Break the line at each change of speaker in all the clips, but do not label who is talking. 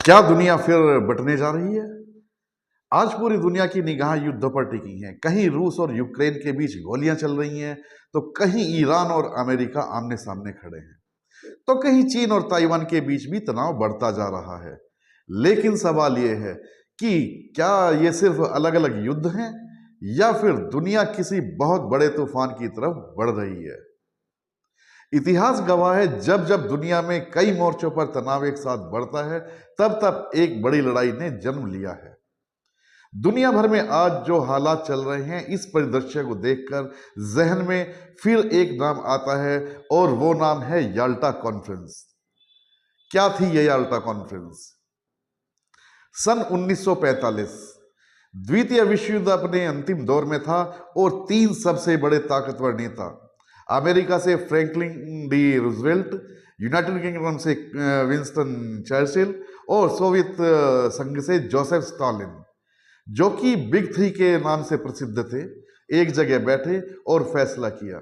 क्या दुनिया फिर बंटने जा रही है? आज पूरी दुनिया की निगाह युद्ध पर टिकी है। कहीं रूस और यूक्रेन के बीच गोलियां चल रही हैं, तो कहीं ईरान और अमेरिका आमने सामने खड़े हैं, तो कहीं चीन और ताइवान के बीच भी तनाव बढ़ता जा रहा है। लेकिन सवाल यह है कि क्या ये सिर्फ अलग अलग युद्ध हैं या फिर दुनिया किसी बहुत बड़े तूफान की तरफ बढ़ रही है? इतिहास गवाह है, जब जब दुनिया में कई मोर्चों पर तनाव एक साथ बढ़ता है, तब तब एक बड़ी लड़ाई ने जन्म लिया है। दुनिया भर में आज जो हालात चल रहे हैं, इस परिदृश्य को देखकर जहन में फिर एक नाम आता है और वो नाम है याल्टा कॉन्फ्रेंस। क्या थी ये याल्टा कॉन्फ्रेंस? सन 1945 द्वितीय विश्व युद्ध अपने अंतिम दौर में था और तीन सबसे बड़े ताकतवर नेता, अमेरिका से Franklin D Roosevelt, United kingdom से विंस्टन चर्चिल और सोवियत संघ से जोसेफ स्टालिन, जो कि बिग थ्री के नाम से प्रसिद्ध थे, एक जगह बैठे और फैसला किया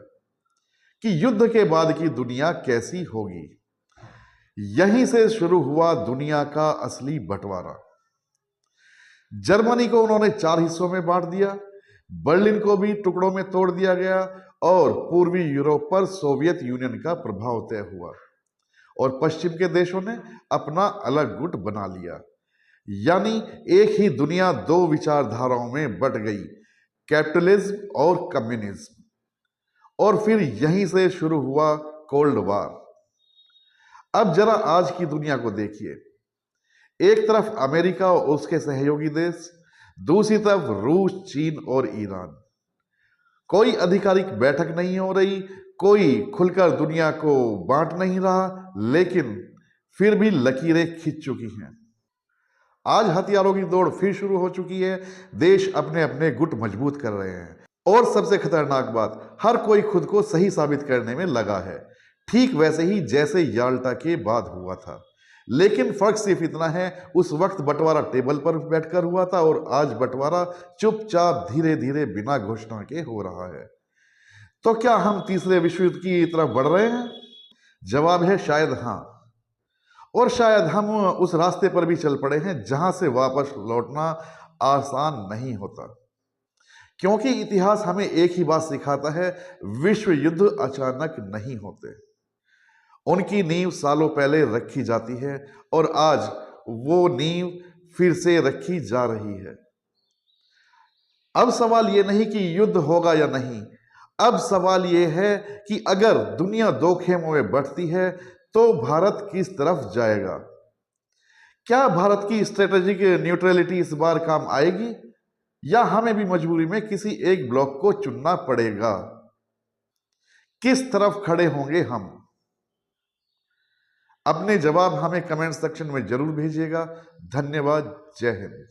कि युद्ध के बाद की दुनिया कैसी होगी। यहीं से शुरू हुआ दुनिया का असली बंटवारा। जर्मनी को उन्होंने 4 हिस्सों में बांट दिया, बर्लिन को भी टुकड़ों में तोड़ दिया गया और पूर्वी यूरोप पर सोवियत यूनियन का प्रभाव तय हुआ और पश्चिम के देशों ने अपना अलग गुट बना लिया। यानी एक ही दुनिया दो विचारधाराओं में बट गई, कैपिटलिज्म और कम्युनिज्म। और फिर यहीं से शुरू हुआ कोल्ड वॉर। अब जरा आज की दुनिया को देखिए। एक तरफ अमेरिका और उसके सहयोगी देश, दूसरी तरफ रूस, चीन और ईरान। कोई आधिकारिक बैठक नहीं हो रही, कोई खुलकर दुनिया को बांट नहीं रहा, लेकिन फिर भी लकीरें खिंच चुकी हैं। आज हथियारों की दौड़ फिर शुरू हो चुकी है। देश अपने अपने गुट मजबूत कर रहे हैं और सबसे खतरनाक बात, हर कोई खुद को सही साबित करने में लगा है, ठीक वैसे ही जैसे याल्टा के बाद हुआ था। लेकिन फर्क सिर्फ इतना है, उस वक्त बंटवारा टेबल पर बैठकर हुआ था और आज बंटवारा चुपचाप धीरे धीरे बिना घोषणा के हो रहा है। तो क्या हम तीसरे विश्व युद्ध की तरफ बढ़ रहे हैं? जवाब है शायद हाँ, और शायद हम उस रास्ते पर भी चल पड़े हैं जहां से वापस लौटना आसान नहीं होता। क्योंकि इतिहास हमें एक ही बात सिखाता है, विश्व युद्ध अचानक नहीं होते, उनकी नींव सालों पहले रखी जाती है और आज वो नींव फिर से रखी जा रही है। अब सवाल ये नहीं कि युद्ध होगा या नहीं, अब सवाल ये है कि अगर दुनिया दो खेमों में बंटती है तो भारत किस तरफ जाएगा? क्या भारत की स्ट्रेटेजिक न्यूट्रलिटी इस बार काम आएगी या हमें भी मजबूरी में किसी एक ब्लॉक को चुनना पड़ेगा? किस तरफ खड़े होंगे हम? अपने जवाब हमें कमेंट सेक्शन में जरूर भेजिएगा। धन्यवाद। जय हिंद।